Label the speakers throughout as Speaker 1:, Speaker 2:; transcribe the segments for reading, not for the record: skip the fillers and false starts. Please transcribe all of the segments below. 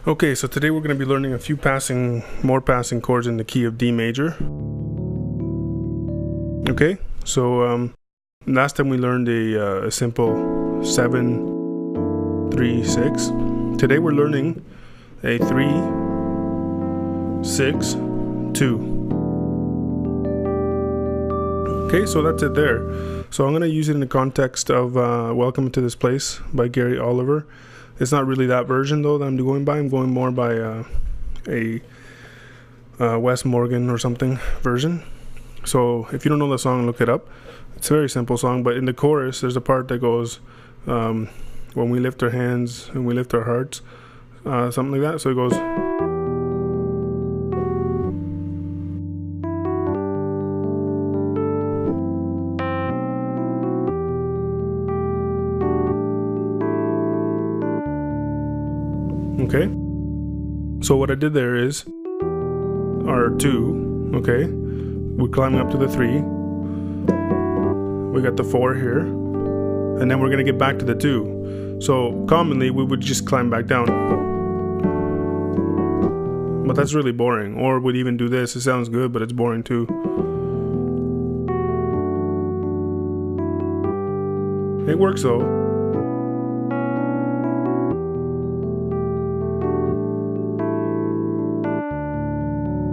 Speaker 1: Okay, so today we're going to be learning a few more passing chords in the key of D major. Okay, so last time we learned a simple 7, 3, 6. Today we're learning a 3, 6, 2. Okay, so that's it there. So I'm going to use it in the context of Welcome to This Place by Gary Oliver. It's not really that version though that I'm going by. I'm going more by a Wes Morgan or something version. So if you don't know the song, look it up. It's a very simple song, but in the chorus there's a part that goes when we lift our hands and we lift our hearts, something like that. So it goes. Okay, so what I did there is our 2, okay, we're climbing up to the 3, we got the 4 here, and then we're going to get back to the 2. So commonly we would just climb back down, but that's really boring. Or we'd even do this. It sounds good, but it's boring too. It works though.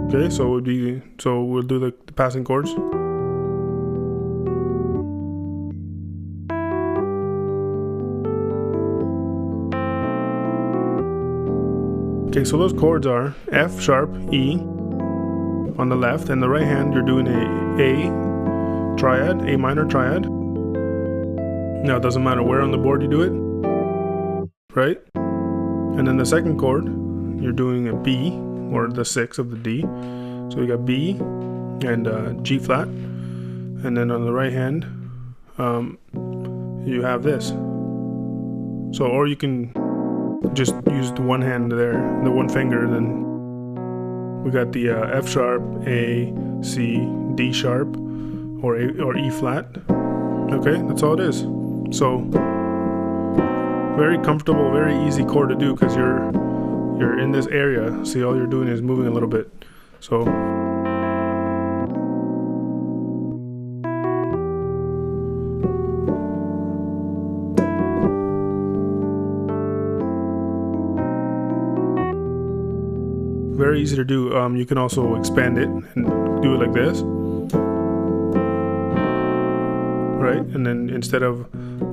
Speaker 1: Okay, so we'll do the passing chords. Okay, so those chords are F sharp, E on the left, and the right hand you're doing a triad, A minor triad. Now it doesn't matter where on the board you do it, right? And then the second chord you're doing a B, or the 6 of the D. So we got B and G flat, and then on the right hand you have this. So, or you can just use the one hand there, the one finger. Then we got the F sharp, A, C, D sharp, or E flat. Okay, that's all it is. So very comfortable, very easy chord to do because you're in this area. See, all you're doing is moving a little bit. So very easy to do. You can also expand it and do it like this, right? And then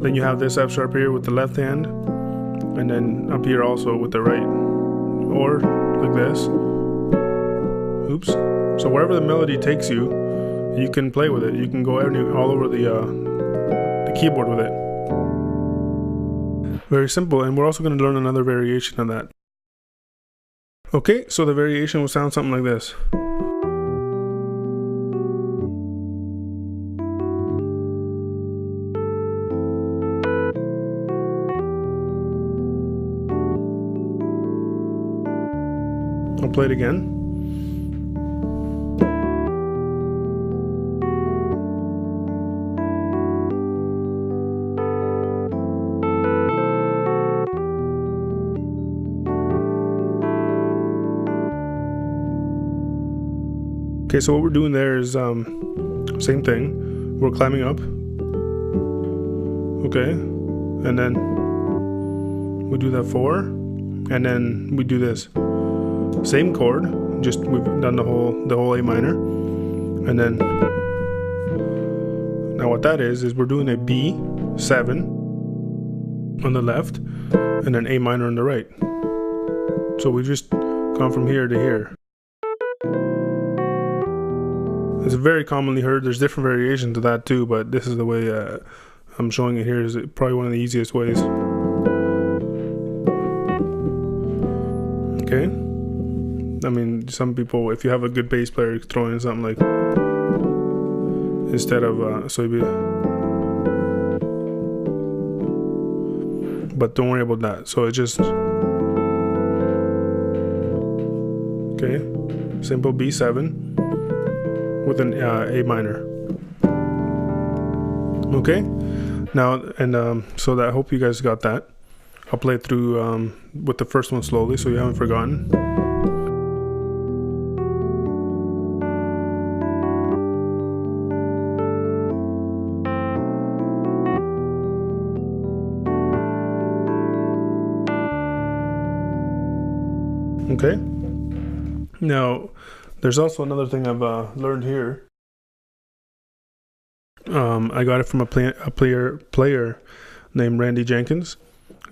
Speaker 1: then you have this F sharp here with the left hand, and then up here also with the right. Or like this. Oops. So wherever the melody takes you, you can play with it. You can go all over the keyboard with it. Very simple. And we're also going to learn another variation of that. Okay, so the variation will sound something like this. I'll play it again. Okay, so what we're doing there is same thing. We're climbing up. Okay, and then we do that 4, and then we do this. Same chord, just we've done the whole A minor, and then now what that is we're doing a B7 on the left, and then A minor on the right. So we've just gone from here to here. It's very commonly heard. There's different variations of that too, but this is the way I'm showing it here. Is probably one of the easiest ways. Okay. I mean, some people, if you have a good bass player, you can throw in something like, instead of, so you'd be, but don't worry about that. So it's just, okay, simple B7 with an A minor. Okay, now, and so that, I hope you guys got that. I'll play it through with the first one slowly so you haven't forgotten. Okay. Now, there's also another thing I've learned here. I got it from a player named Randy Jenkins,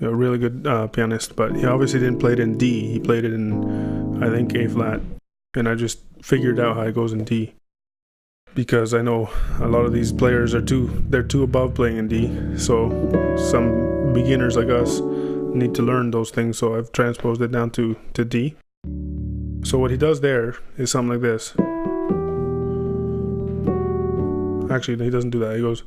Speaker 1: a really good pianist, but he obviously didn't play it in D. He played it in, I think, A flat, and I just figured out how it goes in D, because I know a lot of these players are too above playing in D. So some beginners like us need to learn those things. So I've transposed it down to D. So what he does there is something like this. Actually, he doesn't do that. He goes.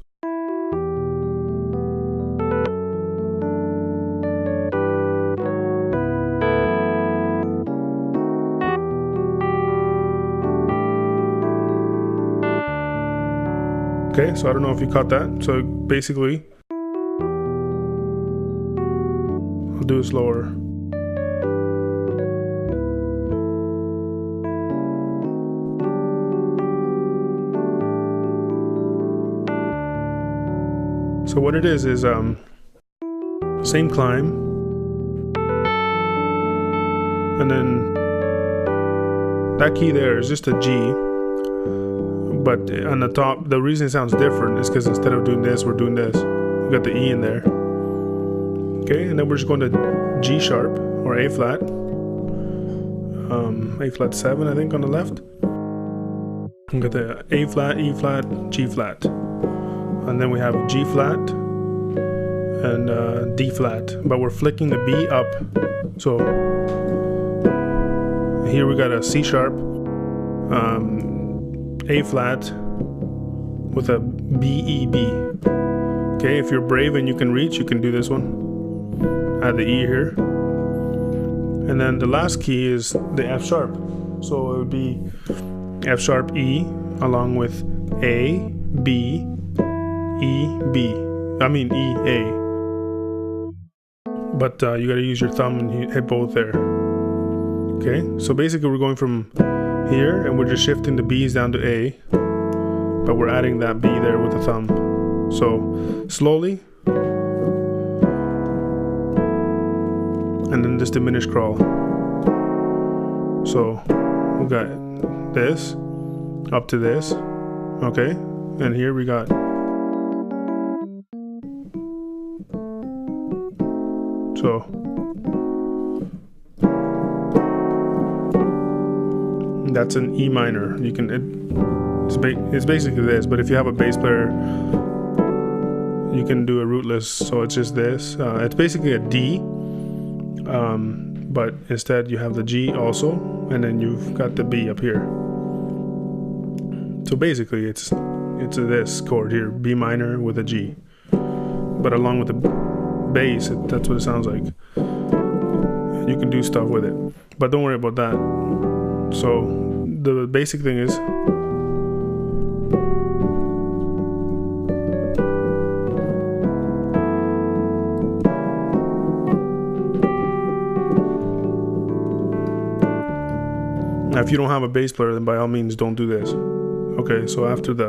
Speaker 1: Okay, so I don't know if you caught that. So basically, I'll do it slower. So what it is same climb, and then that key there is just a G, but on the top, the reason it sounds different is because instead of doing this, we're doing this. We got the E in there. Okay, and then we're just going to G sharp or A flat, A flat 7, I think, on the left. We got the A flat, E flat, G flat. And then we have G flat and D flat, but we're flicking the B up. So here we got a C sharp, A flat with a B, E, B. Okay, if you're brave and you can reach, you can do this one. Add the E here. And then the last key is the F sharp. So it would be F sharp, E, along with A, B, E, B. I mean E, A. But you gotta use your thumb and hit both there. Okay, so basically we're going from here and we're just shifting the B's down to A, but we're adding that B there with the thumb. So slowly, and then this diminished crawl. So we got this up to this, okay, and here we got. So that's an E minor. You can it's basically this, but if you have a bass player, you can do a rootless. So it's just this. It's basically a D, but instead you have the G also, and then you've got the B up here. So basically it's this chord here, B minor with a G, but along with the bass, that's what it sounds like. You can do stuff with it, but don't worry about that. So the basic thing is now, if you don't have a bass player, then by all means don't do this. Okay, so after the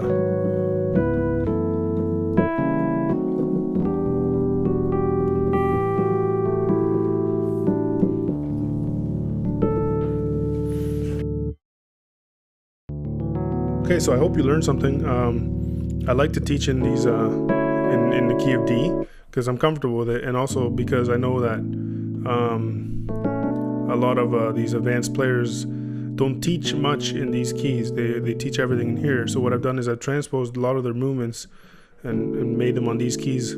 Speaker 1: okay, so I hope you learned something. I like to teach in these in the key of D because I'm comfortable with it, and also because I know that a lot of these advanced players don't teach much in these keys. They teach everything in here. So what I've done is I've transposed a lot of their movements and made them on these keys.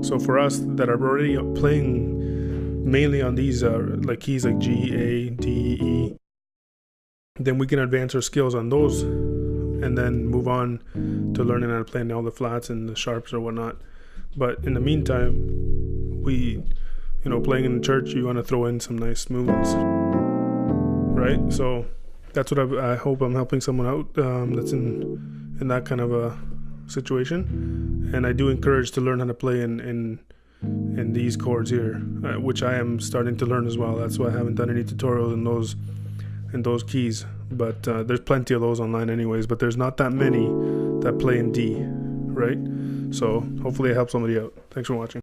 Speaker 1: So for us that are already playing mainly on these like keys like G, A, D, E, then we can advance our skills on those and then move on to learning how to play all the flats and the sharps or whatnot. But in the meantime, playing in the church, you want to throw in some nice movements, right? So that's what I hope I'm helping someone out that's in that kind of a situation. And I do encourage to learn how to play in in these chords here, which I am starting to learn as well. That's why I haven't done any tutorials in those keys, but there's plenty of those online anyways, but there's not that many that play in D, right? So hopefully it helps somebody out. Thanks for watching.